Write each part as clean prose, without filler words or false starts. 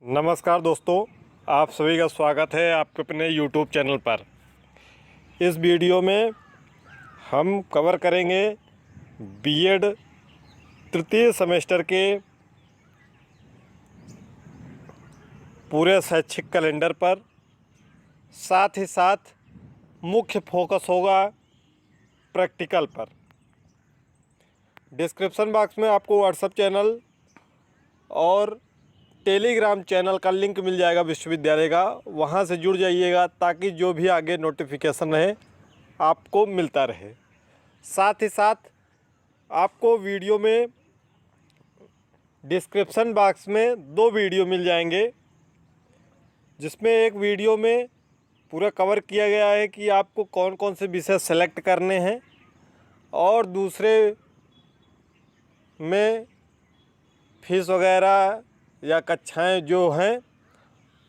नमस्कार दोस्तों, आप सभी का स्वागत है आपके अपने यूट्यूब चैनल पर। इस वीडियो में हम कवर करेंगे बीएड तृतीय सेमेस्टर के पूरे शैक्षिक कैलेंडर पर। साथ ही साथ मुख्य फोकस होगा प्रैक्टिकल पर। डिस्क्रिप्शन बॉक्स में आपको व्हाट्सएप चैनल और टेलीग्राम चैनल का लिंक मिल जाएगा विश्वविद्यालय का, वहाँ से जुड़ जाइएगा ताकि जो भी आगे नोटिफिकेशन रहे आपको मिलता रहे। साथ ही साथ आपको वीडियो में डिस्क्रिप्शन बॉक्स में 2 वीडियो मिल जाएंगे, जिसमें एक वीडियो में पूरा कवर किया गया है कि आपको कौन कौन से विषय सेलेक्ट करने हैं, और दूसरे में फीस वगैरह या कक्षाएं जो हैं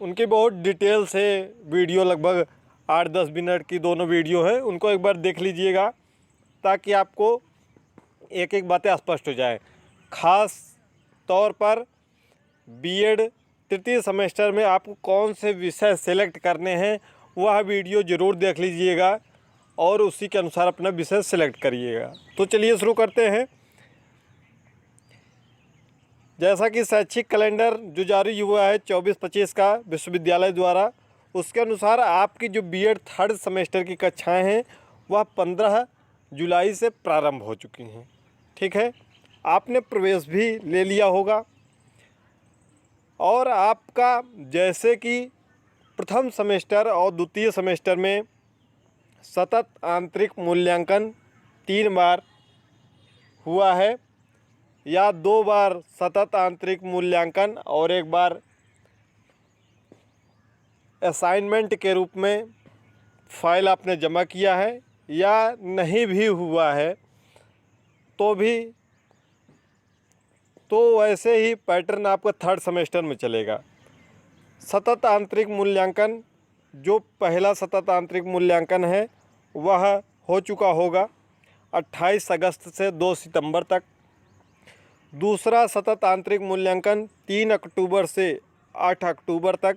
उनकी बहुत डिटेल से वीडियो, लगभग 8-10 मिनट की दोनों वीडियो हैं, उनको एक बार देख लीजिएगा ताकि आपको एक एक बातें स्पष्ट हो जाए। ख़ास तौर पर बीएड तृतीय सेमेस्टर में आपको कौन से विषय सेलेक्ट करने हैं वह वीडियो ज़रूर देख लीजिएगा और उसी के अनुसार अपना विषय सेलेक्ट करिएगा। तो चलिए शुरू करते हैं। जैसा कि शैक्षिक कैलेंडर जो जारी हुआ है 24-25 का विश्वविद्यालय द्वारा, उसके अनुसार आपकी जो बीएड थर्ड सेमेस्टर की कक्षाएं हैं वह 15 जुलाई से प्रारंभ हो चुकी हैं। ठीक है, आपने प्रवेश भी ले लिया होगा और आपका जैसे कि प्रथम सेमेस्टर और द्वितीय सेमेस्टर में सतत आंतरिक मूल्यांकन 3 बार हुआ है, या 2 बार सतत आंतरिक मूल्यांकन और 1 बार असाइनमेंट के रूप में फाइल आपने जमा किया है, या नहीं भी हुआ है तो वैसे ही पैटर्न आपका थर्ड सेमेस्टर में चलेगा। सतत आंतरिक मूल्यांकन, जो पहला सतत आंतरिक मूल्यांकन है वह हो चुका होगा 28 अगस्त से 2 सितंबर तक। दूसरा सतत आंतरिक मूल्यांकन 3 अक्टूबर से 8 अक्टूबर तक,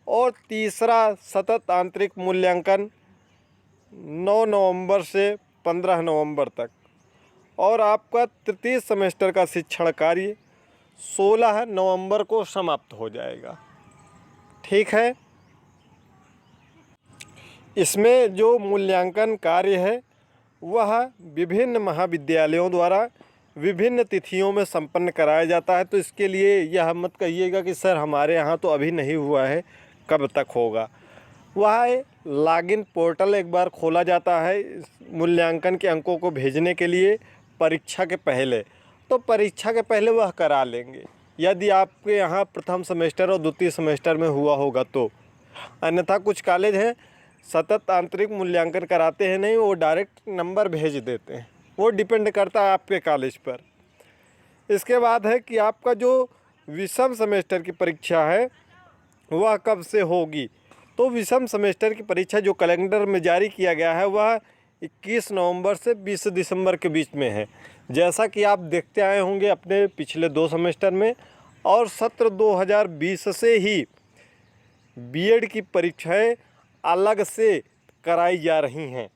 और तीसरा सतत आंतरिक मूल्यांकन 9 नवंबर से 15 नवंबर तक। और आपका तृतीय सेमेस्टर का शिक्षण कार्य 16 नवंबर को समाप्त हो जाएगा। ठीक है, इसमें जो मूल्यांकन कार्य है वह विभिन्न महाविद्यालयों द्वारा विभिन्न तिथियों में संपन्न कराया जाता है। तो इसके लिए यह मत कहिएगा कि सर हमारे यहाँ तो अभी नहीं हुआ है, कब तक होगा। वह लॉगिन पोर्टल एक बार खोला जाता है मूल्यांकन के अंकों को भेजने के लिए परीक्षा के पहले। तो परीक्षा के पहले वह करा लेंगे यदि आपके यहाँ प्रथम सेमेस्टर और द्वितीय सेमेस्टर में हुआ होगा तो। अन्यथा कुछ कॉलेज हैं सतत आंतरिक मूल्यांकन कराते हैं नहीं, वो डायरेक्ट नंबर भेज देते हैं। वो डिपेंड करता है आपके कॉलेज पर। इसके बाद है कि आपका जो विषम सेमेस्टर की परीक्षा है वह कब से होगी। तो विषम सेमेस्टर की परीक्षा जो कैलेंडर में जारी किया गया है वह 21 नवंबर से 20 दिसंबर के बीच में है। जैसा कि आप देखते आए होंगे अपने पिछले 2 सेमेस्टर में, और सत्र 2020 से ही बीएड की परीक्षाएं अलग से कराई जा रही हैं।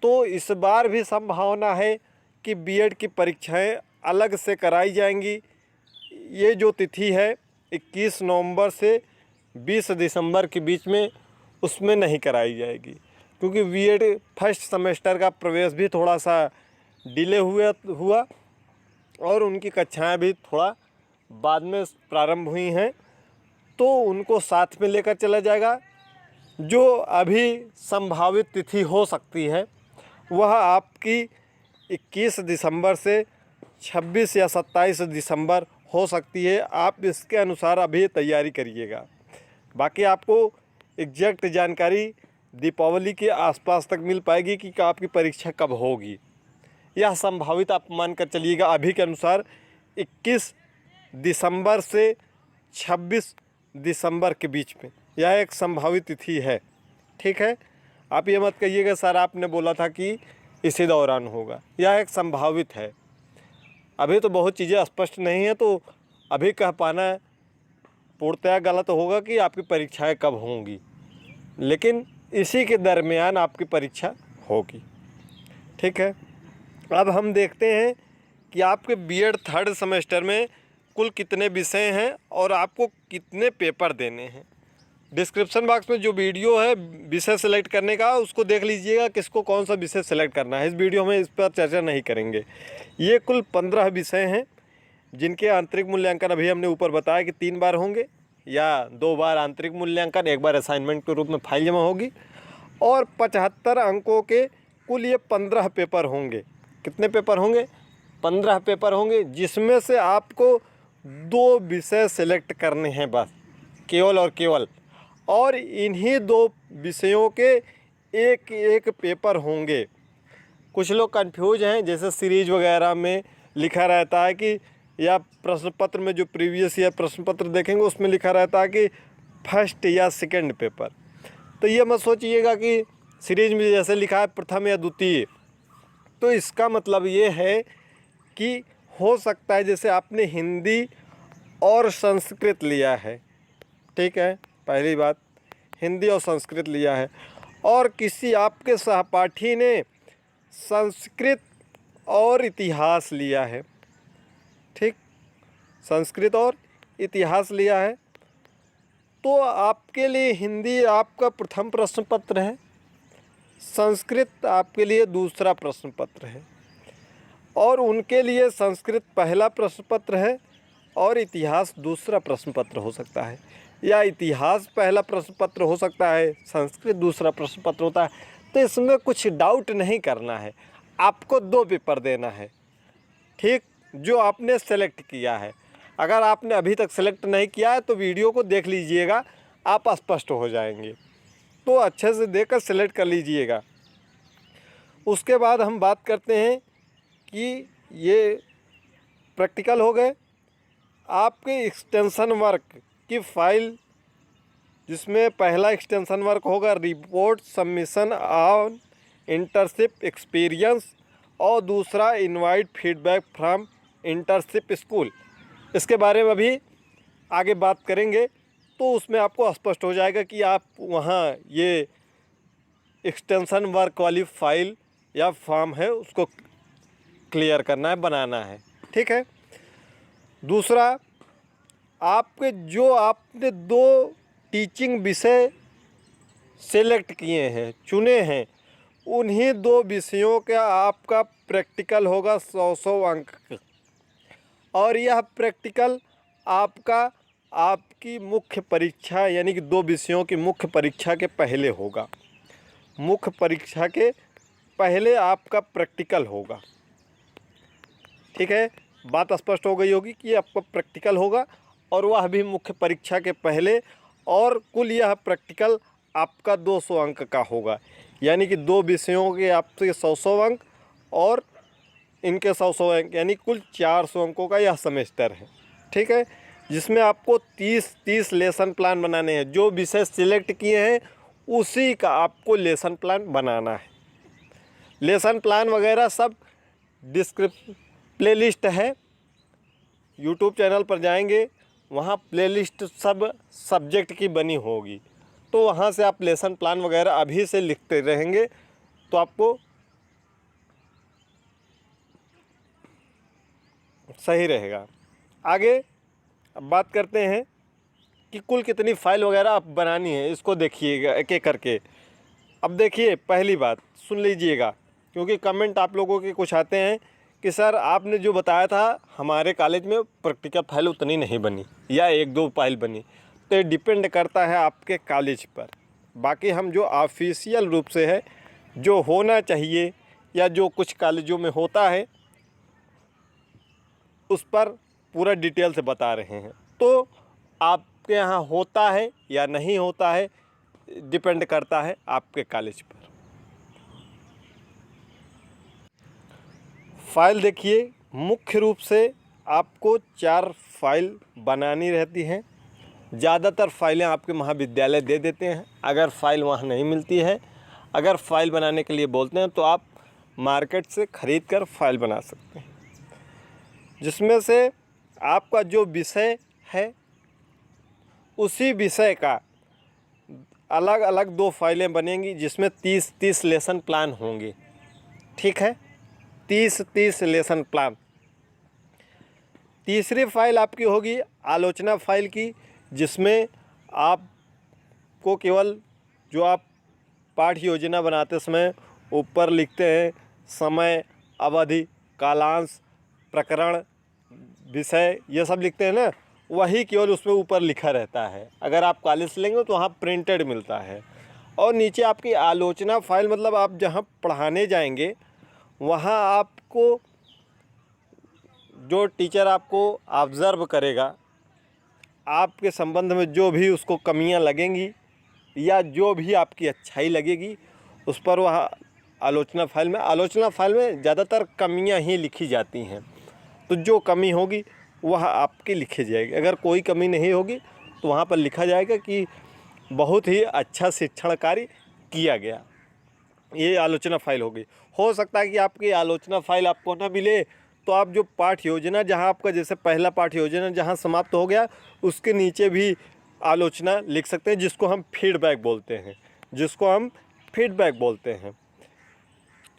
तो इस बार भी संभावना है कि बीएड की परीक्षाएं अलग से कराई जाएंगी। ये जो तिथि है 21 नवंबर से 20 दिसंबर के बीच में, उसमें नहीं कराई जाएगी, क्योंकि बीएड फर्स्ट सेमेस्टर का प्रवेश भी थोड़ा सा डिले हुआ और उनकी कक्षाएं भी थोड़ा बाद में प्रारंभ हुई हैं, तो उनको साथ में लेकर चला जाएगा। जो अभी संभावित तिथि हो सकती है वह आपकी 21 दिसंबर से 26 या 27 दिसंबर हो सकती है। आप इसके अनुसार अभी तैयारी करिएगा। बाकी आपको एग्जैक्ट जानकारी दीपावली के आसपास तक मिल पाएगी कि आपकी परीक्षा कब होगी। यह संभावित आप मान कर चलिएगा अभी के अनुसार 21 दिसंबर से 26 दिसंबर के बीच में यह एक संभावित तिथि है। ठीक है, आप ये मत कहिएगा सर आपने बोला था कि इसी दौरान होगा। यह एक संभावित है। अभी तो बहुत चीज़ें स्पष्ट नहीं है, तो अभी कह पाना पूर्णतः गलत होगा कि आपकी परीक्षाएं कब होंगी, लेकिन इसी के दरमियान आपकी परीक्षा होगी। ठीक है, अब हम देखते हैं कि आपके बीएड थर्ड सेमेस्टर में कुल कितने विषय हैं और आपको कितने पेपर देने हैं। डिस्क्रिप्शन बॉक्स में जो वीडियो है विषय सेलेक्ट करने का, उसको देख लीजिएगा किसको कौन सा विषय सेलेक्ट करना है। इस वीडियो में इस पर चर्चा नहीं करेंगे। ये कुल 15 विषय हैं जिनके आंतरिक मूल्यांकन अभी हमने ऊपर बताया कि 3 बार होंगे या 2 बार आंतरिक मूल्यांकन, 1 बार असाइनमेंट के रूप में फाइल जमा होगी, और 75 अंकों के कुल ये 15 पेपर होंगे। कितने पेपर होंगे? 15 पेपर होंगे, जिसमें से आपको 2 विषय सेलेक्ट करने हैं बस, केवल और केवल। और इन्हीं 2 विषयों के एक पेपर होंगे। कुछ लोग कंफ्यूज हैं, जैसे सीरीज वगैरह में लिखा रहता है कि, या प्रश्न पत्र में जो प्रीवियस ईयर प्रश्न पत्र देखेंगे उसमें लिखा रहता है कि फर्स्ट या सेकंड पेपर। तो ये मत सोचिएगा कि सीरीज में जैसे लिखा है प्रथम या द्वितीय, तो इसका मतलब ये है कि हो सकता है जैसे आपने हिंदी और संस्कृत लिया है, ठीक है, पहली बात हिंदी और संस्कृत लिया है, और किसी आपके सहपाठी ने संस्कृत और इतिहास लिया है, ठीक, संस्कृत और इतिहास लिया है, तो आपके लिए हिंदी आपका प्रथम प्रश्न पत्र है, संस्कृत आपके लिए दूसरा प्रश्न पत्र है, और उनके लिए संस्कृत पहला प्रश्न पत्र है और इतिहास दूसरा प्रश्न पत्र हो सकता है, या इतिहास पहला प्रश्न पत्र हो सकता है, संस्कृत दूसरा प्रश्न पत्र होता है। तो इसमें कुछ डाउट नहीं करना है, आपको 2 पेपर देना है, ठीक, जो आपने सेलेक्ट किया है। अगर आपने अभी तक सेलेक्ट नहीं किया है तो वीडियो को देख लीजिएगा, आप स्पष्ट हो जाएंगे, तो अच्छे से देखकर सेलेक्ट कर लीजिएगा। उसके बाद हम बात करते हैं कि ये प्रैक्टिकल हो गए। आपके एक्सटेंशन वर्क की फाइल, जिसमें पहला एक्सटेंशन वर्क होगा report submission on internship experience, और दूसरा invite feedback from internship school. इसके बारे में अभी आगे बात करेंगे, तो उसमें आपको स्पष्ट हो जाएगा कि आप वहाँ ये एक्सटेंशन वर्क वाली फाइल या फॉर्म है उसको क्लियर करना है, बनाना है, ठीक है। दूसरा, आपके जो आपने 2 टीचिंग विषय सेलेक्ट किए हैं, चुने हैं, उन्हीं 2 विषयों का आपका प्रैक्टिकल होगा 100 अंक का, और यह प्रैक्टिकल आपकी मुख्य परीक्षा यानी कि 2 विषयों की मुख्य परीक्षा के पहले होगा। मुख्य परीक्षा के पहले आपका प्रैक्टिकल होगा, ठीक है। बात स्पष्ट हो गई होगी कि आपका प्रैक्टिकल होगा और वह भी मुख्य परीक्षा के पहले, और कुल यह प्रैक्टिकल आपका 200 अंक का होगा, यानी कि 2 विषयों के आपसे 100 अंक और इनके 100 अंक, यानी कुल 400 अंकों का यह सेमेस्टर है, ठीक है, जिसमें आपको 30 लेसन प्लान बनाने हैं। जो विषय सिलेक्ट किए हैं उसी का आपको लेसन प्लान बनाना है। लेसन प्लान वगैरह सब प्लेलिस्ट है, यूट्यूब चैनल पर जाएंगे, वहाँ प्लेलिस्ट सब सब्जेक्ट की बनी होगी, तो वहाँ से आप लेसन प्लान वगैरह अभी से लिखते रहेंगे तो आपको सही रहेगा। आगे अब बात करते हैं कि कुल कितनी फ़ाइल वगैरह आप बनानी है, इसको देखिएगा एक एक करके। अब देखिए, पहली बात सुन लीजिएगा, क्योंकि कमेंट आप लोगों के कुछ आते हैं कि सर आपने जो बताया था हमारे कॉलेज में प्रैक्टिकल फाइल उतनी नहीं बनी या 1-2 फाइल बनी। तो ये डिपेंड करता है आपके कॉलेज पर। बाकी हम जो ऑफिशियल रूप से है, जो होना चाहिए या जो कुछ कॉलेजों में होता है, उस पर पूरा डिटेल से बता रहे हैं। तो आपके यहाँ होता है या नहीं होता है, डिपेंड करता है आपके कॉलेज पर। फाइल देखिए, मुख्य रूप से आपको 4 फाइल बनानी रहती हैं। ज़्यादातर फाइलें आपके महाविद्यालय दे देते हैं। अगर फ़ाइल वहाँ नहीं मिलती है, अगर फ़ाइल बनाने के लिए बोलते हैं तो आप मार्केट से ख़रीद कर फाइल बना सकते हैं, जिसमें से आपका जो विषय है उसी विषय का अलग अलग 2 फाइलें बनेंगी जिसमें 30-30 लेसन प्लान होंगे। ठीक है, 30-30 लेसन प्लान। तीसरी फाइल आपकी होगी आलोचना फाइल की, जिसमें आपको केवल जो आप पाठ्य योजना बनाते समय ऊपर लिखते हैं समय, अवधि, कालांश, प्रकरण, विषय, ये सब लिखते हैं ना, वही केवल उसमें ऊपर लिखा रहता है। अगर आप कॉलेज से लेंगे तो वहाँ प्रिंटेड मिलता है। और नीचे आपकी आलोचना फाइल, मतलब आप जहाँ पढ़ाने जाएंगे वहाँ आपको जो टीचर आपको ऑब्ज़र्व करेगा, आपके संबंध में जो भी उसको कमियां लगेंगी या जो भी आपकी अच्छाई लगेगी, उस पर वह आलोचना फाइल में ज़्यादातर कमियां ही लिखी जाती हैं। तो जो कमी होगी वह आपकी लिखी जाएगी। अगर कोई कमी नहीं होगी तो वहाँ पर लिखा जाएगा कि बहुत ही अच्छा शिक्षण कार्य किया गया। ये आलोचना फाइल होगी। हो सकता है कि आपकी आलोचना फाइल आपको ना मिले तो आप जो पाठ्य योजना, जहाँ आपका जैसे पहला पाठ्य योजना जहाँ समाप्त हो गया, उसके नीचे भी आलोचना लिख सकते हैं, जिसको हम फीडबैक बोलते हैं।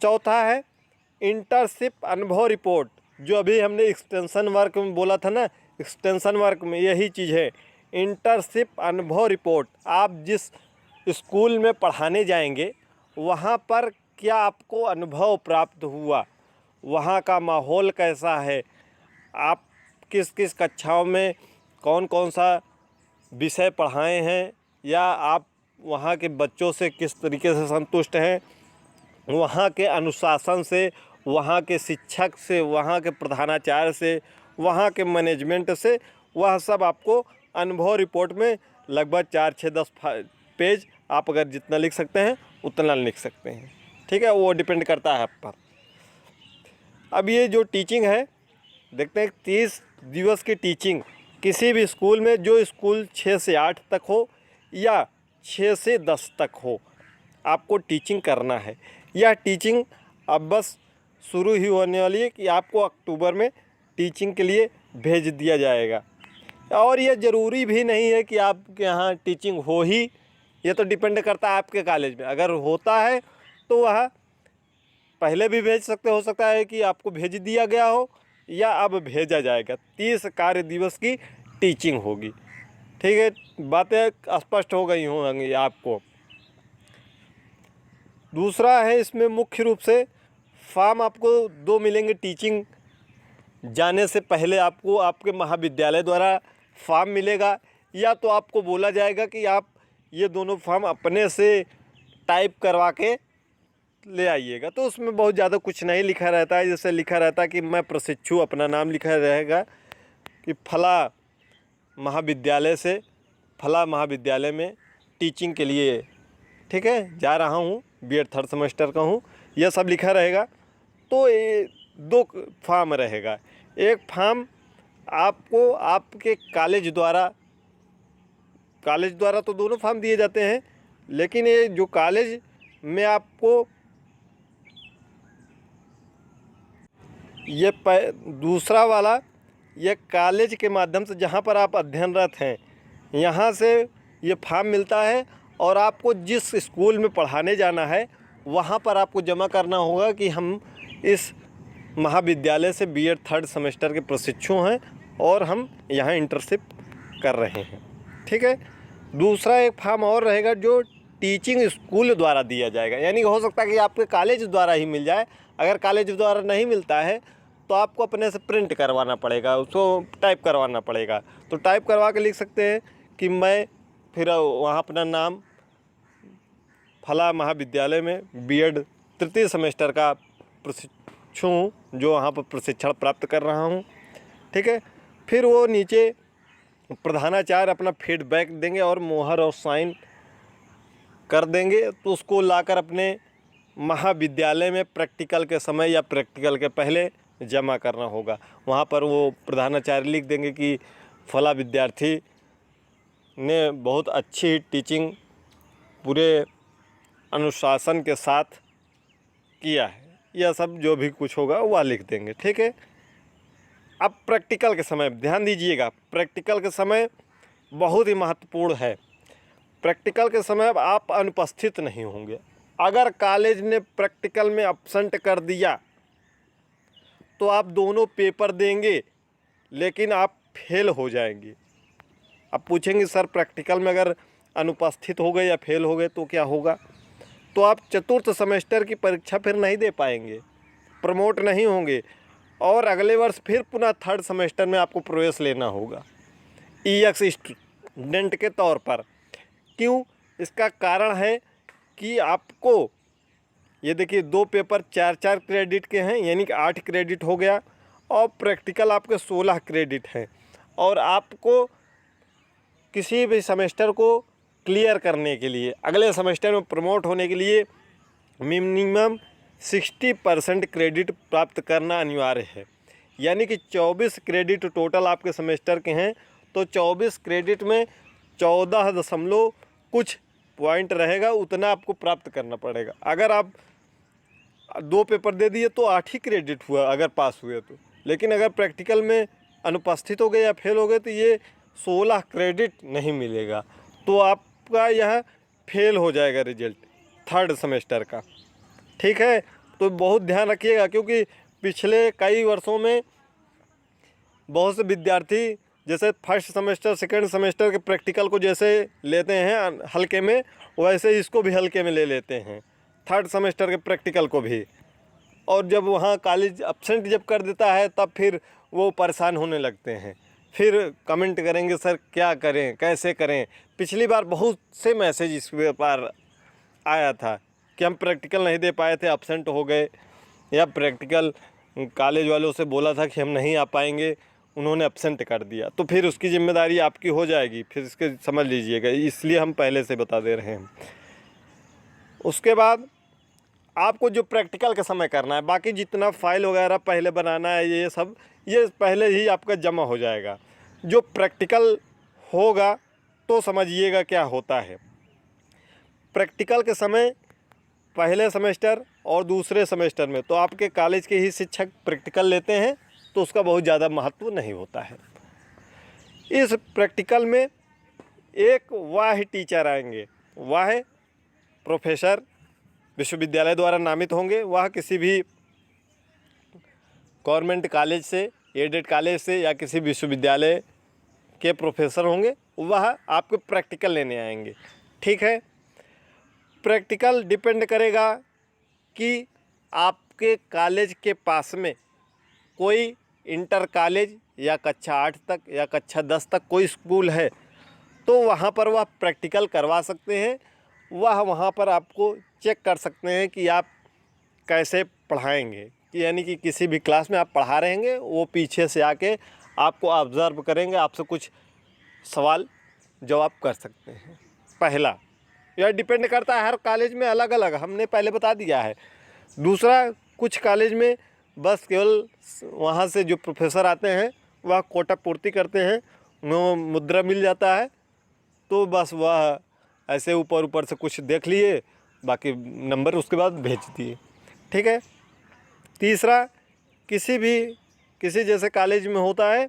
चौथा है इंटर्नशिप अनुभव रिपोर्ट, जो अभी हमने एक्सटेंशन वर्क में बोला था ना, एक्सटेंशन वर्क में यही चीज़ है, इंटर्नशिप अनुभव रिपोर्ट। आप जिस स्कूल में पढ़ाने जाएंगे वहाँ पर क्या आपको अनुभव प्राप्त हुआ, वहाँ का माहौल कैसा है, आप किस किस कक्षाओं में कौन कौन सा विषय पढ़ाए हैं, या आप वहाँ के बच्चों से किस तरीके से संतुष्ट हैं, वहाँ के अनुशासन से, वहाँ के शिक्षक से, वहाँ के प्रधानाचार्य से, वहाँ के मैनेजमेंट से, वह सब आपको अनुभव रिपोर्ट में लगभग 4-6-10 पेज आप अगर जितना लिख सकते हैं उतना लिख सकते हैं। ठीक है, वो डिपेंड करता है आप पर। अब ये जो टीचिंग है, देखते हैं 30 दिवस की टीचिंग किसी भी स्कूल में, जो स्कूल 6 से 8 तक हो या 6 से 10 तक हो, आपको टीचिंग करना है। यह टीचिंग अब बस शुरू ही होने वाली है कि आपको अक्टूबर में टीचिंग के लिए भेज दिया जाएगा। और ये ज़रूरी भी नहीं है कि आपके यहाँ टीचिंग हो ही, ये तो डिपेंड करता है आपके कॉलेज में। अगर होता है तो वह पहले भी भेज सकते, हो सकता है कि आपको भेज दिया गया हो या अब भेजा जाएगा। 30 कार्य दिवस की टीचिंग होगी। ठीक है, बातें स्पष्ट हो गई होंगी आपको। दूसरा है, इसमें मुख्य रूप से फॉर्म आपको 2 मिलेंगे। टीचिंग जाने से पहले आपको आपके महाविद्यालय द्वारा फॉर्म मिलेगा, या तो आपको बोला जाएगा कि आप ये दोनों फॉर्म अपने से टाइप करवा के ले आइएगा। तो उसमें बहुत ज़्यादा कुछ नहीं लिखा रहता है। जैसे लिखा रहता है कि मैं प्रशिक्षु, अपना नाम लिखा रहेगा कि फला महाविद्यालय से फला महाविद्यालय में टीचिंग के लिए, ठीक है, जा रहा हूँ, बीएड 3rd सेमेस्टर का हूँ, यह सब लिखा रहेगा। तो ये 2 फॉर्म रहेगा। एक फॉर्म आपको आपके कॉलेज द्वारा तो दोनों फॉर्म दिए जाते हैं, लेकिन ये जो कॉलेज में आपको ये दूसरा वाला, ये कॉलेज के माध्यम से जहाँ पर आप अध्ययनरत हैं यहाँ से ये फॉर्म मिलता है, और आपको जिस स्कूल में पढ़ाने जाना है वहाँ पर आपको जमा करना होगा कि हम इस महाविद्यालय से बीएड 3rd सेमेस्टर के प्रशिक्षु हैं और हम यहाँ इंटर्नशिप कर रहे हैं। ठीक है, दूसरा एक फॉर्म और रहेगा जो टीचिंग स्कूल द्वारा दिया जाएगा। यानी हो सकता है कि आपके कॉलेज द्वारा ही मिल जाए। अगर कॉलेज द्वारा नहीं मिलता है तो आपको अपने से प्रिंट करवाना पड़ेगा, उसको टाइप करवाना पड़ेगा। तो टाइप करवा के लिख सकते हैं कि मैं फिर वहाँ अपना नाम फला महाविद्यालय में बीएड 3य सेमेस्टर का प्रशिक्षु हूँ, जो वहाँ पर प्रशिक्षण प्राप्त कर रहा हूँ। ठीक है, फिर वो नीचे प्रधानाचार्य अपना फीडबैक देंगे और मोहर और साइन कर देंगे। तो उसको लाकर अपने महाविद्यालय में प्रैक्टिकल के समय या प्रैक्टिकल के पहले जमा करना होगा। वहाँ पर वो प्रधानाचार्य लिख देंगे कि फला विद्यार्थी ने बहुत अच्छी टीचिंग पूरे अनुशासन के साथ किया है, यह सब जो भी कुछ होगा वह लिख देंगे। ठीक है, अब प्रैक्टिकल के समय ध्यान दीजिएगा। प्रैक्टिकल के समय बहुत ही महत्वपूर्ण है। प्रैक्टिकल के समय अब आप अनुपस्थित नहीं होंगे। अगर कॉलेज ने प्रैक्टिकल में एब्सेंट कर दिया तो आप दोनों पेपर देंगे लेकिन आप फेल हो जाएंगे। अब पूछेंगे सर प्रैक्टिकल में अगर अनुपस्थित हो गए या फेल हो गए तो क्या होगा? तो आप चतुर्थ सेमेस्टर की परीक्षा फिर नहीं दे पाएंगे, प्रमोट नहीं होंगे और अगले वर्ष फिर पुनः थर्ड सेमेस्टर में आपको प्रवेश लेना होगा ईएक्स स्टूडेंट के तौर पर। क्यों? इसका कारण है कि आपको ये देखिए 2 पेपर 4-4 क्रेडिट के हैं, यानी कि 8 क्रेडिट हो गया और प्रैक्टिकल आपके 16 क्रेडिट हैं और आपको किसी भी सेमेस्टर को क्लियर करने के लिए, अगले सेमेस्टर में प्रमोट होने के लिए मिनिमम 60% क्रेडिट प्राप्त करना अनिवार्य है। यानी कि 24 क्रेडिट टोटल आपके सेमेस्टर के हैं तो 24 क्रेडिट में 14 दशमलव कुछ पॉइंट रहेगा, उतना आपको प्राप्त करना पड़ेगा। अगर आप 2 पेपर दे दिए तो 8 ही क्रेडिट हुआ अगर पास हुए तो, लेकिन अगर प्रैक्टिकल में अनुपस्थित हो गए या फेल हो गए तो ये 16 क्रेडिट नहीं मिलेगा, तो आपका यह फेल हो जाएगा रिजल्ट थर्ड सेमेस्टर का। ठीक है, तो बहुत ध्यान रखिएगा क्योंकि पिछले कई वर्षों में बहुत से विद्यार्थी जैसे फर्स्ट सेमेस्टर सेकंड सेमेस्टर के प्रैक्टिकल को जैसे लेते हैं हल्के में, वैसे इसको भी हल्के में ले लेते हैं, थर्ड सेमेस्टर के प्रैक्टिकल को भी। और जब वहाँ कॉलेज एब्सेंट जब कर देता है तब फिर वो परेशान होने लगते हैं, फिर कमेंट करेंगे सर क्या करें कैसे करें। पिछली बार बहुत से मैसेज इस पर आया था कि हम प्रैक्टिकल नहीं दे पाए थे, एब्सेंट हो गए, या प्रैक्टिकल कॉलेज वालों से बोला था कि हम नहीं आ पाएंगे, उन्होंने एब्सेंट कर दिया, तो फिर उसकी जिम्मेदारी आपकी हो जाएगी, फिर इसके समझ लीजिएगा, इसलिए हम पहले से बता दे रहे हैं। उसके बाद आपको जो प्रैक्टिकल के समय करना है, बाकी जितना फाइल वगैरह पहले बनाना है ये सब ये पहले ही आपका जमा हो जाएगा। जो प्रैक्टिकल होगा तो समझिएगा क्या होता है। प्रैक्टिकल के समय पहले सेमेस्टर और दूसरे सेमेस्टर में तो आपके कॉलेज के ही शिक्षक प्रैक्टिकल लेते हैं, तो उसका बहुत ज़्यादा महत्व नहीं होता है। इस प्रैक्टिकल में एक वाह टीचर आएंगे, वाह प्रोफेसर विश्वविद्यालय द्वारा नामित होंगे, वह किसी भी गवर्नमेंट कॉलेज से, एडेड कॉलेज से या किसी विश्वविद्यालय के प्रोफेसर होंगे, वह आपको प्रैक्टिकल लेने आएंगे। ठीक है, प्रैक्टिकल डिपेंड करेगा कि आपके कॉलेज के पास में कोई इंटर कॉलेज या कक्षा 8 तक या कक्षा 10 तक कोई स्कूल है तो वहाँ पर वह प्रैक्टिकल करवा सकते हैं। वह वहाँ पर आपको चेक कर सकते हैं कि आप कैसे पढ़ाएंगे, यानी कि किसी भी क्लास में आप पढ़ा रहेंगे, वो पीछे से आके आपको ऑब्ज़र्व करेंगे, आपसे कुछ सवाल जवाब कर सकते हैं। पहला, यह डिपेंड करता है हर कॉलेज में अलग अलग, हमने पहले बता दिया है। दूसरा, कुछ कॉलेज में बस केवल वहाँ से जो प्रोफेसर आते हैं वह कोटा पूर्ति करते हैं, उन्हें मुद्रा मिल जाता है, तो बस वह ऐसे ऊपर ऊपर से कुछ देख लिए, बाकी नंबर उसके बाद भेज दिए। ठीक है। तीसरा, किसी जैसे कॉलेज में होता है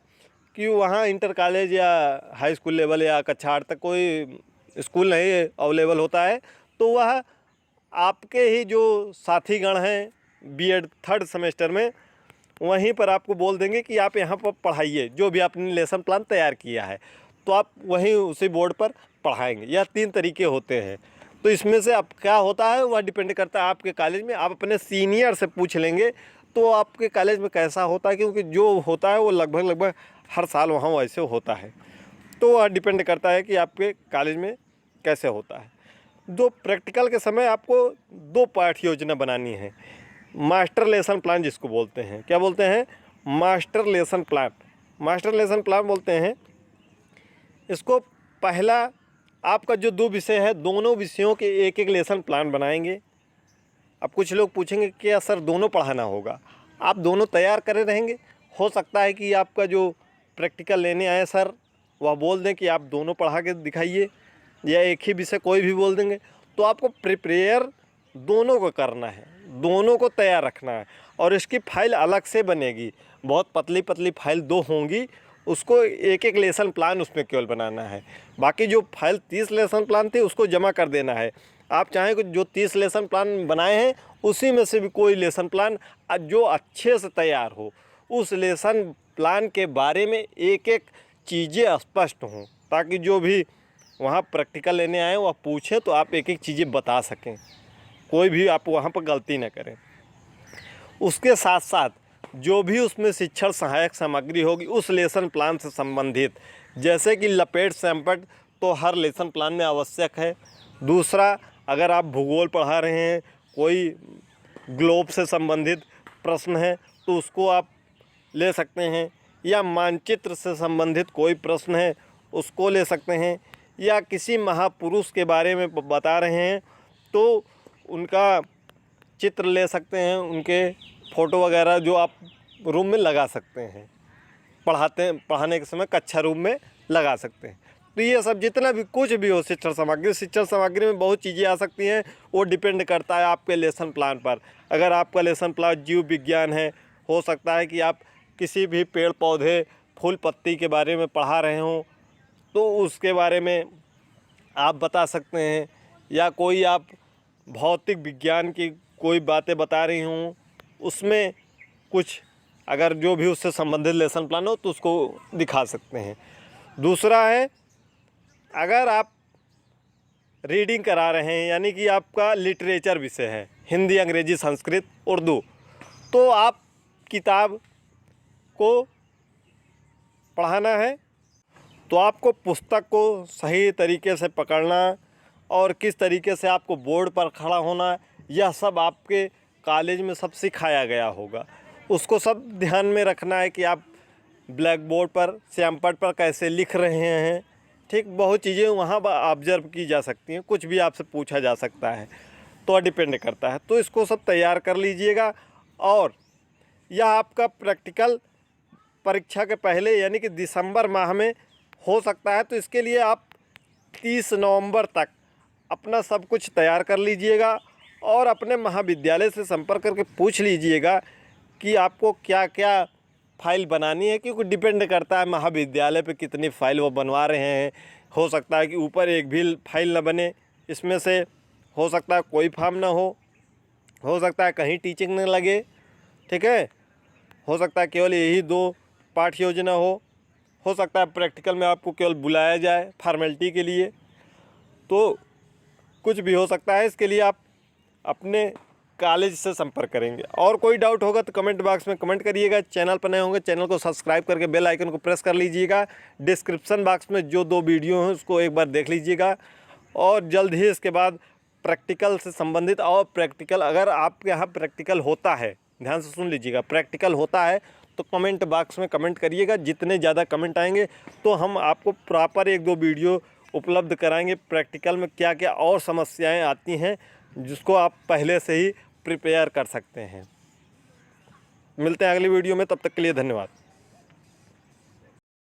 कि वहाँ इंटर कॉलेज या हाई स्कूल लेवल या कक्षा 8 तक कोई स्कूल नहीं अवेलेबल होता है, तो वह आपके ही जो साथीगण हैं बीएड थर्ड सेमेस्टर में, वहीं पर आपको बोल देंगे कि आप यहाँ पर पढ़ाइए, जो भी आपने लेसन प्लान तैयार किया है तो आप वहीं उसी बोर्ड पर पढ़ाएंगे। यह 3 तरीके होते हैं। तो इसमें से अब क्या होता है वह डिपेंड करता है आपके कॉलेज में। आप अपने सीनियर से पूछ लेंगे तो आपके कॉलेज में कैसा होता है, क्योंकि जो होता है वो लगभग हर साल वहाँ वैसे होता है, तो वह डिपेंड करता है कि आपके कॉलेज में कैसे होता है। जो प्रैक्टिकल के समय आपको 2 पाठ योजना बनानी है, मास्टर लेसन प्लान जिसको बोलते हैं। क्या बोलते हैं? Master lesson plan. Master lesson plan बोलते हैं इसको। पहला, आपका जो 2 विषय है, दोनों विषयों के एक लेसन प्लान बनाएंगे। अब कुछ लोग पूछेंगे क्या सर दोनों पढ़ाना होगा? आप दोनों तैयार करे रहेंगे। हो सकता है कि आपका जो प्रैक्टिकल लेने आए सर वह बोल दें कि आप दोनों पढ़ा के दिखाइए, या एक ही विषय कोई भी बोल देंगे, तो आपको प्रिपेयर दोनों को करना है, दोनों को तैयार रखना है। और इसकी फ़ाइल अलग से बनेगी, बहुत पतली फाइल 2 होंगी, उसको एक एक लेसन प्लान उसमें केवल बनाना है। बाकी जो फाइल 30 लेसन प्लान थी उसको जमा कर देना है। आप चाहें कि जो 30 लेसन प्लान बनाए हैं उसी में से भी कोई लेसन प्लान जो अच्छे से तैयार हो, उस लेसन प्लान के बारे में एक एक चीज़ें स्पष्ट हों, ताकि जो भी वहाँ प्रैक्टिकल लेने आए वह पूछें तो आप एक एक चीज़ें बता सकें, कोई भी आप वहाँ पर गलती न करें। उसके साथ साथ जो भी उसमें शिक्षण सहायक सामग्री होगी उस लेसन प्लान से संबंधित, जैसे कि लपेट सैंपट तो हर लेसन प्लान में आवश्यक है। दूसरा, अगर आप भूगोल पढ़ा रहे हैं, कोई ग्लोब से संबंधित प्रश्न है तो उसको आप ले सकते हैं, या मानचित्र से संबंधित कोई प्रश्न है उसको ले सकते हैं, या किसी महापुरुष के बारे में बता रहे हैं तो उनका चित्र ले सकते हैं, उनके फ़ोटो वगैरह जो आप रूम में लगा सकते हैं, पढ़ाने के समय कक्षा रूम में लगा सकते हैं। तो ये सब जितना भी कुछ भी हो शिक्षण सामग्री में बहुत चीज़ें आ सकती हैं, वो डिपेंड करता है आपके लेसन प्लान पर। अगर आपका लेसन प्लान जीव विज्ञान है, हो सकता है कि आप किसी भी पेड़ पौधे फूल पत्ती के बारे में पढ़ा रहे हों तो उसके बारे में आप बता सकते हैं, या कोई आप भौतिक विज्ञान की कोई बातें बता रही हों उसमें कुछ अगर जो भी उससे संबंधित लेसन प्लान हो तो उसको दिखा सकते हैं। दूसरा है, अगर आप रीडिंग करा रहे हैं, यानी कि आपका लिटरेचर विषय है, हिंदी, अंग्रेजी, संस्कृत, उर्दू, तो आप किताब को पढ़ाना है तो आपको पुस्तक को सही तरीके से पकड़ना और किस तरीके से आपको बोर्ड पर खड़ा होना, यह सब आपके कॉलेज में सब सिखाया गया होगा। उसको सब ध्यान में रखना है कि आप ब्लैक बोर्ड पर श्यामपट्ट पर कैसे लिख रहे हैं। ठीक, बहुत चीज़ें वहाँ पर ऑब्जर्व की जा सकती हैं, कुछ भी आपसे पूछा जा सकता है, तो डिपेंड करता है। तो इसको सब तैयार कर लीजिएगा। और यह आपका प्रैक्टिकल परीक्षा के पहले यानी कि दिसंबर माह में हो सकता है, तो इसके लिए आप 30 नवंबर तक अपना सब कुछ तैयार कर लीजिएगा और अपने महाविद्यालय से संपर्क करके पूछ लीजिएगा कि आपको क्या क्या फ़ाइल बनानी है, क्योंकि डिपेंड करता है महाविद्यालय पे कितनी फ़ाइल वो बनवा रहे हैं। हो सकता है कि ऊपर एक भी फाइल न बने, इसमें से हो सकता है कोई फॉर्म ना हो सकता है कहीं टीचिंग न लगे, ठीक है, हो सकता है केवल यही 2 पाठ योजना हो सकता है प्रैक्टिकल में आपको केवल बुलाया जाए फॉर्मेलिटी के लिए, तो कुछ भी हो सकता है। इसके लिए आप अपने कॉलेज से संपर्क करेंगे। और कोई डाउट होगा तो कमेंट बॉक्स में कमेंट करिएगा। चैनल पर नए होंगे चैनल को सब्सक्राइब करके बेल आइकन को प्रेस कर लीजिएगा। डिस्क्रिप्शन बॉक्स में जो 2 वीडियो हैं उसको एक बार देख लीजिएगा। और जल्द ही इसके बाद प्रैक्टिकल से संबंधित और प्रैक्टिकल, अगर आपके यहाँ प्रैक्टिकल होता है, ध्यान से सुन लीजिएगा, प्रैक्टिकल होता है तो कमेंट बॉक्स में कमेंट करिएगा। जितने ज़्यादा कमेंट आएंगे तो हम आपको प्रॉपर 1-2 वीडियो उपलब्ध कराएंगे प्रैक्टिकल में क्या क्या और समस्याएं आती हैं, जिसको आप पहले से ही प्रिपेयर कर सकते हैं। मिलते हैं अगली वीडियो में, तब तक के लिए धन्यवाद।